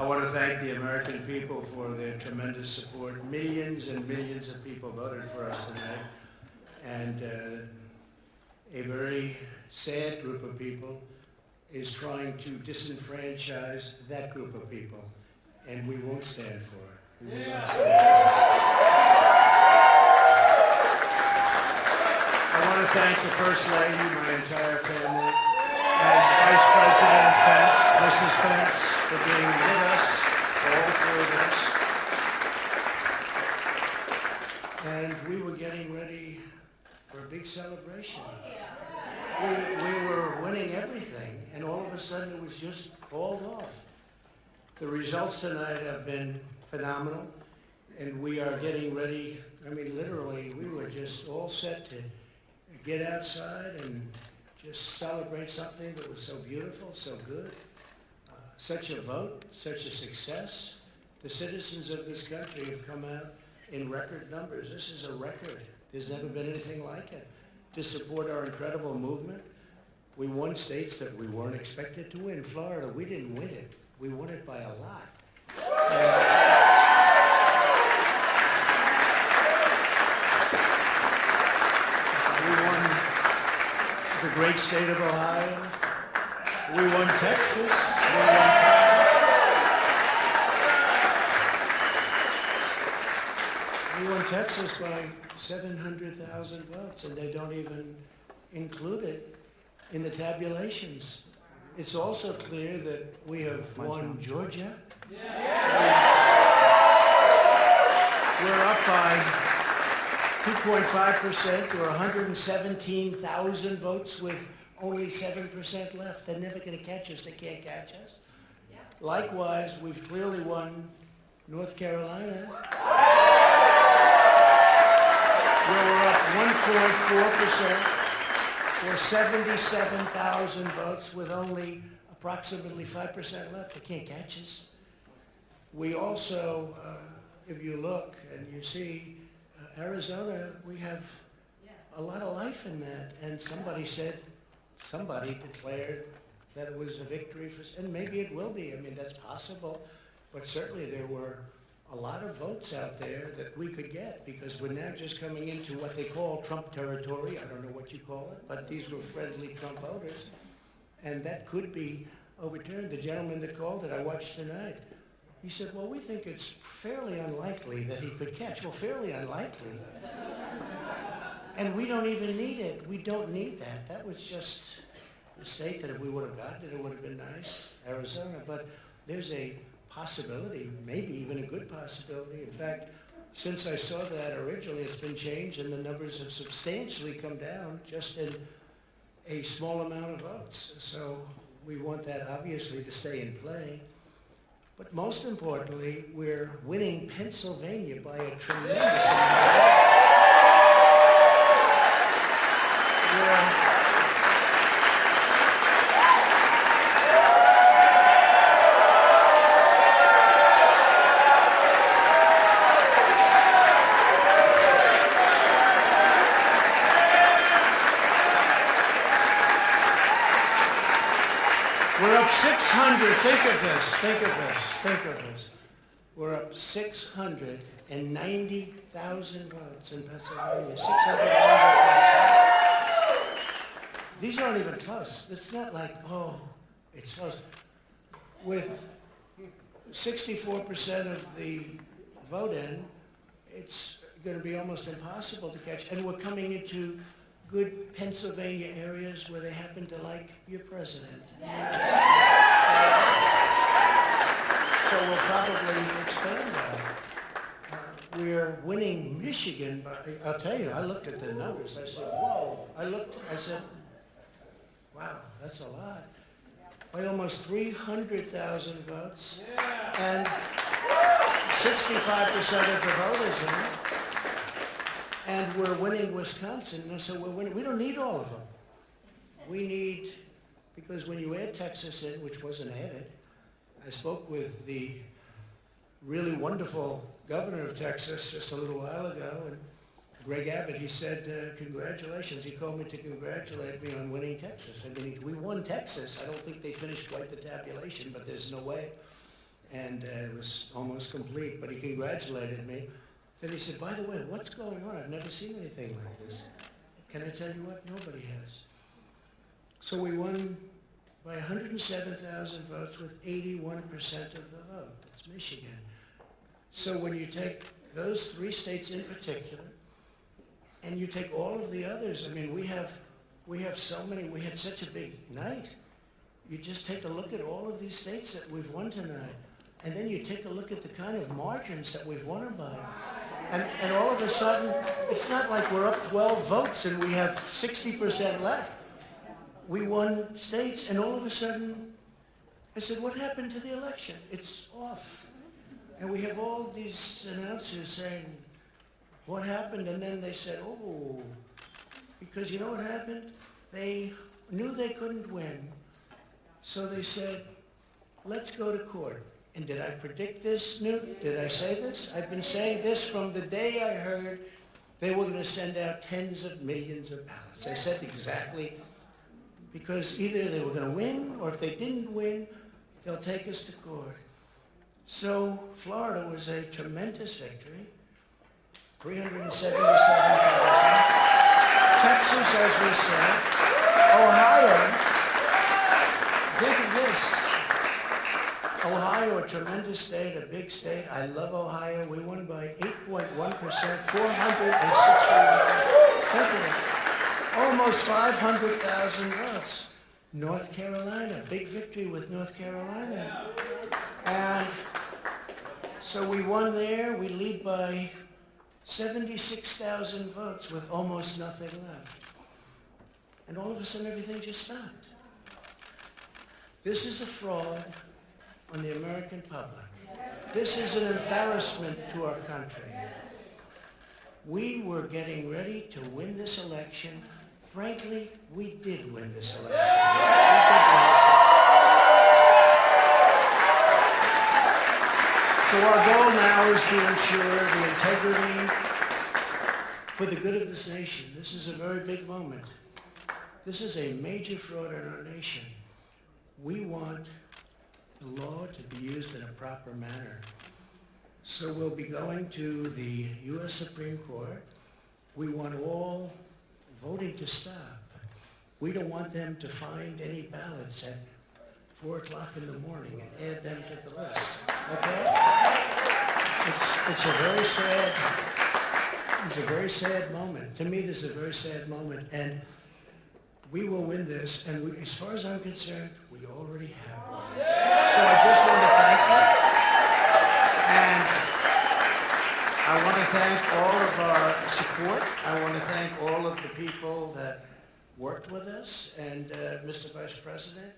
I want to thank the American people for their tremendous support. Millions and millions of people voted for us tonight. And a very sad group of people is trying to disenfranchise that group of people. And we won't stand for it. We will not stand for it. I want to thank the First Lady, my entire family, and Vice President Pence, Mrs. Pence, for being with us, all three of us. And we were getting ready for a big celebration. We were winning everything, and all of a sudden it was just called off. The results tonight have been phenomenal, and we are getting ready. I mean, literally, we were just all set to get outside and just celebrate something that was so beautiful, so good. Such a vote, such a success. The citizens of this country have come out in record numbers. This is a record. There's never been anything like it. To support our incredible movement, we won states that we weren't expected to win. Florida, we didn't win it. We won it by a lot. We won the great state of Ohio. We won Texas. We won Texas by 700,000 votes, and they don't even include it in the tabulations. It's also clear that we have won Georgia. We're up by 2.5% or 117,000 votes with only 7% left. They're never going to catch us. They can't catch us. Likewise, we've clearly won North Carolina. Where we're up 1.4% or 77,000 votes with only approximately 5% left. They can't catch us. We also, if you look and you see Arizona, we have a lot of life in that. And somebody declared that it was a victory for, and maybe it will be. I mean, that's possible. But certainly there were a lot of votes out there that we could get because we're now just coming into what they call Trump territory. I don't know what you call it, but these were friendly Trump voters. And that could be overturned. The gentleman that called it, I watched tonight, he said, well, we think it's fairly unlikely that he could catch. Well, fairly unlikely. And we don't even need it. We don't need that. That was just a state that if we would have gotten it, it would have been nice, Arizona. But there's a possibility, maybe even a good possibility. In fact, since I saw that originally, it's been changed and the numbers have substantially come down just in a small amount of votes. So we want that obviously to stay in play. But most importantly, we're winning Pennsylvania by a tremendous amount. We're up 600, think of this. We're up 690,000 votes in Pennsylvania, 690,000. These aren't even close. It's not like, oh, it's close. With 64% of the vote in, it's going to be almost impossible to catch. And we're coming into good Pennsylvania areas where they happen to like your president. So we'll probably expand that. We're winning Michigan by, I'll tell you, I looked at the numbers. I said, whoa. I said, wow, that's a lot. By almost 300,000 votes. And 65% of the voters in it. And we're winning Wisconsin, so we're winning. We don't need all of them. We need, because when you add Texas in, which wasn't added, I spoke with the really wonderful governor of Texas just a little while ago, and Greg Abbott, he said, congratulations. He called me to congratulate me on winning Texas. I mean, we won Texas. I don't think they finished quite the tabulation, but there's no way. and it was almost complete, but he congratulated me. Then he said, by the way, what's going on? I've never seen anything like this. Can I tell you what? Nobody has. So we won by 107,000 votes with 81% of the vote. That's Michigan. So when you take those 3 states in particular, and you take all of the others, I mean, we have so many, we had such a big night. You just take a look at all of these states that we've won tonight, and then you take a look at the kind of margins that we've won them by. And all of a sudden, it's not like we're up 12 votes and we have 60% left. We won states, and all of a sudden, I said, what happened to the election? It's off. And we have all these announcers saying, what happened? And then they said, oh, because you know what happened? They knew they couldn't win. So they said, let's go to court. And did I predict this, Newt? Did I say this? I've been saying this from the day I heard they were going to send out tens of millions of ballots. I said exactly, because either they were going to win, or if they didn't win, they'll take us to court. So Florida was a tremendous victory, 377,000. Texas, as we said. Ohio, think of this. Ohio, a tremendous state, a big state. I love Ohio. We won by 8.1%, 460, almost 500,000 votes. North Carolina, big victory with North Carolina. And so we won there. We lead by 76,000 votes with almost nothing left. And all of a sudden, everything just stopped. This is a fraud on the American public. This is an embarrassment to our country. We were getting ready to win this election. Frankly, we did win this election. So our goal now is to ensure the integrity for the good of this nation. This is a very big moment. This is a major fraud in our nation. We want the law to be used in a proper manner. So we'll be going to the U.S. Supreme Court. We want all voting to stop. We don't want them to find any ballots at 4 o'clock in the morning and add them to the list. Okay? It's a very sad moment. To me, this is a very sad moment, and we will win this, and as far as I'm concerned, we already have won. So I just want to thank you, and I want to thank all of our support. I want to thank all of the people that worked with us, and Mr. Vice President,